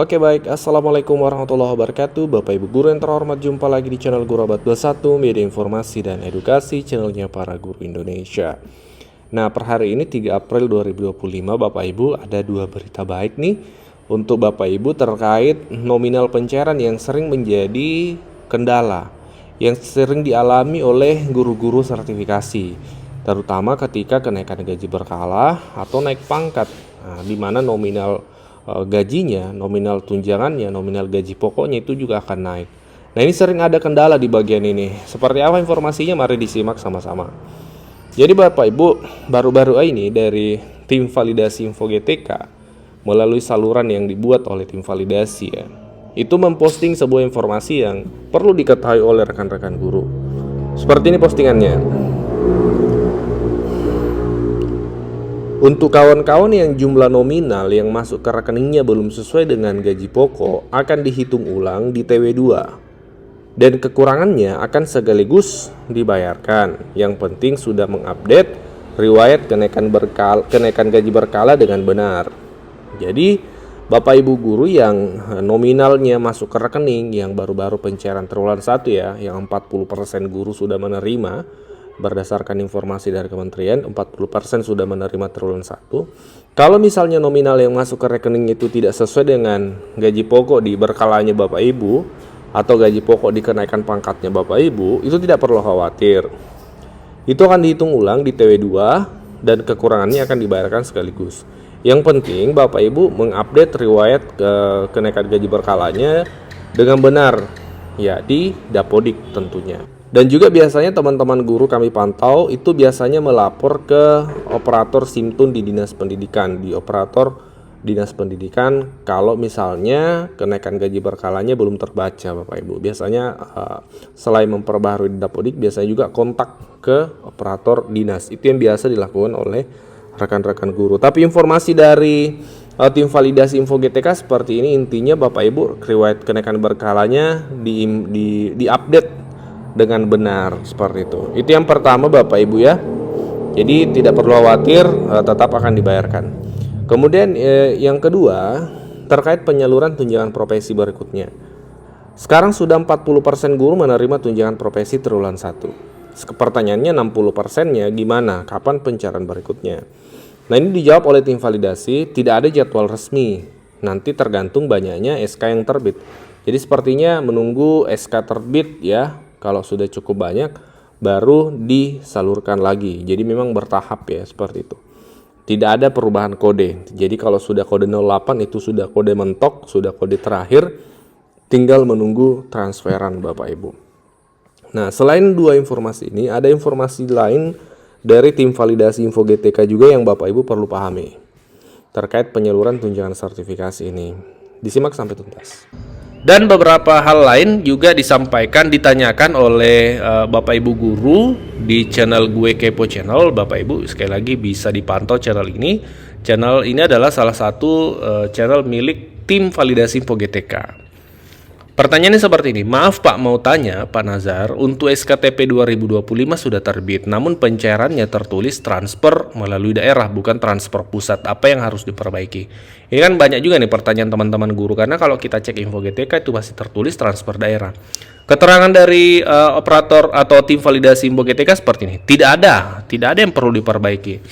Oke baik, Assalamualaikum warahmatullahi wabarakatuh. Bapak Ibu Guru yang terhormat, jumpa lagi di channel Guru Abad 21, media informasi dan edukasi, channelnya para guru Indonesia. Nah, per hari ini 3 April 2025, Bapak Ibu, ada dua berita baik nih untuk Bapak Ibu terkait nominal pencairan yang sering menjadi kendala, yang sering dialami oleh guru-guru sertifikasi, terutama ketika kenaikan gaji berkala atau naik pangkat, di mana nominal gajinya, nominal tunjangannya, nominal gaji pokoknya itu juga akan naik. Nah, ini sering ada kendala di bagian ini. Seperti apa informasinya? Mari disimak sama-sama. Jadi Bapak Ibu, baru-baru ini dari tim validasi Info GTK melalui saluran yang dibuat oleh tim validasi ya, itu memposting sebuah informasi yang perlu diketahui oleh rekan-rekan guru. Seperti ini postingannya. Untuk kawan-kawan yang jumlah nominal yang masuk ke rekeningnya belum sesuai dengan gaji pokok akan dihitung ulang di TW2 dan kekurangannya akan sekaligus dibayarkan. Yang penting sudah mengupdate riwayat kenaikan gaji berkala dengan benar. Jadi Bapak Ibu guru yang nominalnya masuk ke rekening yang baru-baru pencairan triwulan 1 ya, yang 40% guru sudah menerima. Berdasarkan informasi dari kementerian, 40% sudah menerima triwulan 1. Kalau misalnya nominal yang masuk ke rekening itu tidak sesuai dengan gaji pokok di berkalanya Bapak Ibu, atau gaji pokok di kenaikan pangkatnya Bapak Ibu, itu tidak perlu khawatir. Itu akan dihitung ulang di TW2 dan kekurangannya akan dibayarkan sekaligus. Yang penting Bapak Ibu mengupdate riwayat kenaikan gaji berkalanya dengan benar ya, di Dapodik tentunya. Dan juga biasanya teman-teman guru kami pantau itu biasanya melapor ke operator Simtun di Dinas Pendidikan, di operator Dinas Pendidikan kalau misalnya kenaikan gaji berkalanya belum terbaca Bapak Ibu. Biasanya selain memperbaharui di Dapodik, biasanya juga kontak ke operator dinas. Itu yang biasa dilakukan oleh rekan-rekan guru. Tapi informasi dari tim validasi Info GTK seperti ini, intinya Bapak Ibu riwayat kenaikan berkalanya di-update dengan benar seperti itu. Itu yang pertama Bapak Ibu ya. Jadi tidak perlu khawatir, tetap akan dibayarkan. Kemudian yang kedua terkait penyaluran tunjangan profesi berikutnya. Sekarang sudah 40% guru menerima tunjangan profesi triwulan 1. Pertanyaannya 60%-nya gimana? Kapan pencairan berikutnya? Nah, ini dijawab oleh tim validasi, tidak ada jadwal resmi. Nanti tergantung banyaknya SK yang terbit. Jadi sepertinya menunggu SK terbit ya. Kalau sudah cukup banyak baru disalurkan lagi. Jadi memang bertahap ya, seperti itu. Tidak ada perubahan kode. Jadi kalau sudah kode 08 itu sudah kode mentok, sudah kode terakhir, tinggal menunggu transferan Bapak Ibu. Nah, selain dua informasi ini, ada informasi lain dari tim validasi Info GTK juga yang Bapak Ibu perlu pahami terkait penyaluran tunjangan sertifikasi ini. Disimak sampai tuntas. Dan beberapa hal lain juga disampaikan, ditanyakan oleh Bapak Ibu guru di channel Gue Kepo Channel. Bapak Ibu sekali lagi bisa dipantau channel ini. Channel ini adalah salah satu channel milik tim validasi Info GTK. Pertanyaannya seperti ini, maaf Pak, mau tanya Pak Nazar, untuk SKTP 2025 sudah terbit, namun pencairannya tertulis transfer melalui daerah, bukan transfer pusat. Apa yang harus diperbaiki? Ini kan banyak juga nih pertanyaan teman-teman guru, karena kalau kita cek Info GTK itu masih tertulis transfer daerah. Keterangan dari operator atau tim validasi Info GTK seperti ini, tidak ada yang perlu diperbaiki.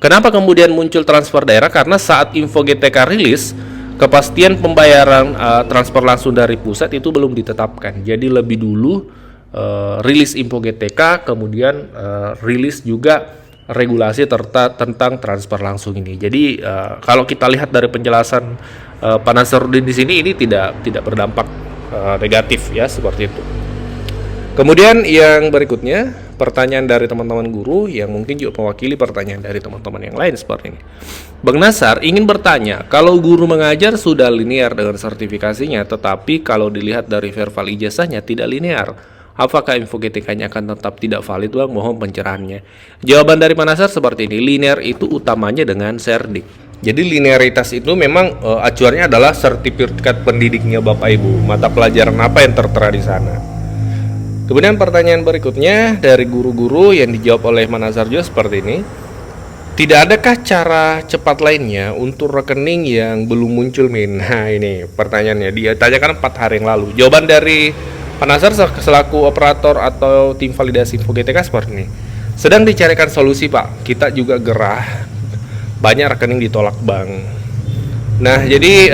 Kenapa kemudian muncul transfer daerah? Karena saat Info GTK rilis, kepastian pembayaran transfer langsung dari pusat itu belum ditetapkan. Jadi lebih dulu rilis Info GTK, kemudian rilis juga regulasi tentang transfer langsung ini. Jadi kalau kita lihat dari penjelasan Pak Nazarudin di sini, ini tidak berdampak negatif ya, seperti itu. Kemudian yang berikutnya, pertanyaan dari teman-teman guru yang mungkin juga mewakili pertanyaan dari teman-teman yang lain seperti ini. Bang Nasar ingin bertanya, kalau guru mengajar sudah linear dengan sertifikasinya, tetapi kalau dilihat dari verbal ijazahnya tidak linear, apakah Info GTK-nya akan tetap tidak valid Bang? Mohon pencerahannya. Jawaban dari Pak Nasar seperti ini, linear itu utamanya dengan Serdik. Jadi linearitas itu memang acuannya adalah sertifikat pendidiknya Bapak Ibu, mata pelajaran apa yang tertera di sana. Kemudian pertanyaan berikutnya dari guru-guru yang dijawab oleh Manazar juga seperti ini. Tidak adakah cara cepat lainnya untuk rekening yang belum muncul, Min? Nah, ini pertanyaannya. Dia tanyakan 4 hari yang lalu. Jawaban dari Panasar selaku operator atau tim validasi info GTK seperti ini. Sedang dicarikan solusi, Pak. Kita juga gerah. Banyak rekening ditolak bank. Nah, jadi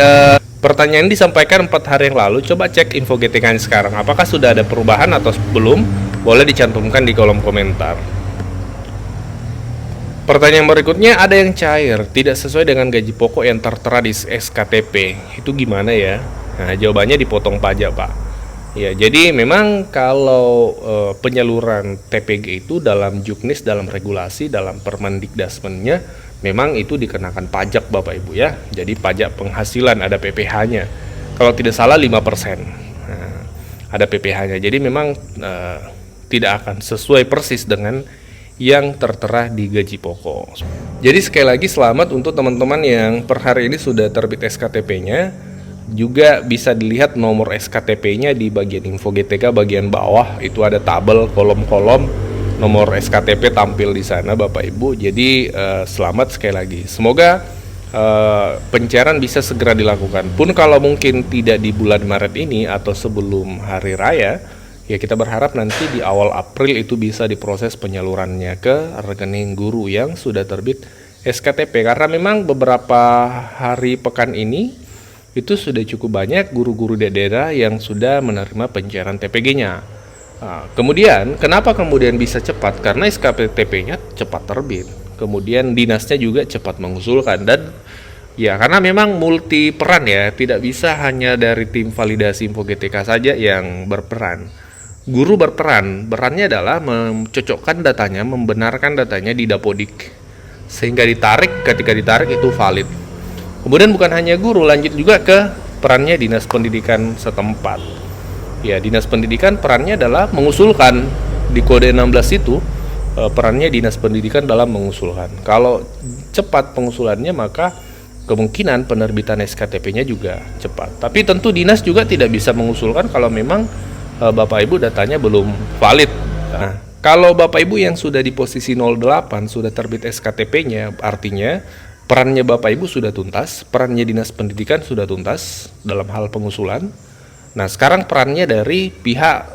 pertanyaan disampaikan 4 hari yang lalu. Coba cek info GTK sekarang. Apakah sudah ada perubahan atau belum? Boleh dicantumkan di kolom komentar. Pertanyaan berikutnya, ada yang cair, tidak sesuai dengan gaji pokok yang tertera di SKTP. Itu gimana ya? Nah, jawabannya dipotong pajak, Pak. Ya, jadi memang kalau penyaluran TPG itu dalam Juknis, dalam regulasi, dalam Permendikdasmennya, memang itu dikenakan pajak, Bapak Ibu ya. Jadi pajak penghasilan, ada PPh-nya. Kalau tidak salah 5%. Nah, ada PPh-nya. Jadi memang tidak akan sesuai persis dengan yang tertera di gaji pokok. Jadi sekali lagi selamat untuk teman-teman yang per hari ini sudah terbit SKTP-nya. Juga bisa dilihat nomor SKTP-nya di bagian info GTK bagian bawah, itu ada tabel kolom-kolom nomor SKTP tampil di sana, Bapak Ibu. Jadi selamat sekali lagi. Semoga pencairan bisa segera dilakukan. Pun kalau mungkin tidak di bulan Maret ini atau sebelum hari raya, ya kita berharap nanti di awal April itu bisa diproses penyalurannya ke rekening guru yang sudah terbit SKTP. Karena memang beberapa hari pekan ini itu sudah cukup banyak guru-guru di daerah yang sudah menerima pencairan TPG-nya. Nah, kemudian kenapa kemudian bisa cepat? Karena SKTP-nya cepat terbit. Kemudian dinasnya juga cepat mengusulkan, dan ya karena memang multi peran ya, tidak bisa hanya dari tim validasi info GTK saja yang berperan. Guru berperan, perannya adalah mencocokkan datanya, membenarkan datanya di Dapodik, sehingga ditarik, ketika ditarik itu valid. Kemudian bukan hanya guru, lanjut juga ke perannya dinas pendidikan setempat. Ya, dinas pendidikan perannya adalah mengusulkan. Di kode 16 itu perannya dinas pendidikan dalam mengusulkan. Kalau cepat pengusulannya, maka kemungkinan penerbitan SKTP-nya juga cepat. Tapi tentu dinas juga tidak bisa mengusulkan kalau memang Bapak Ibu datanya belum valid. Nah, kalau Bapak Ibu yang sudah di posisi 08 sudah terbit SKTP-nya, artinya perannya Bapak Ibu sudah tuntas, perannya dinas pendidikan sudah tuntas dalam hal pengusulan. Nah, sekarang perannya dari pihak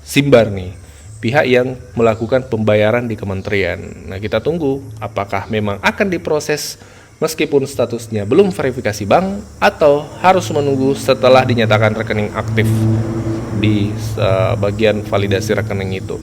Simbar nih, pihak yang melakukan pembayaran di kementerian. Nah, kita tunggu apakah memang akan diproses meskipun statusnya belum verifikasi bank, atau harus menunggu setelah dinyatakan rekening aktif di bagian validasi rekening itu.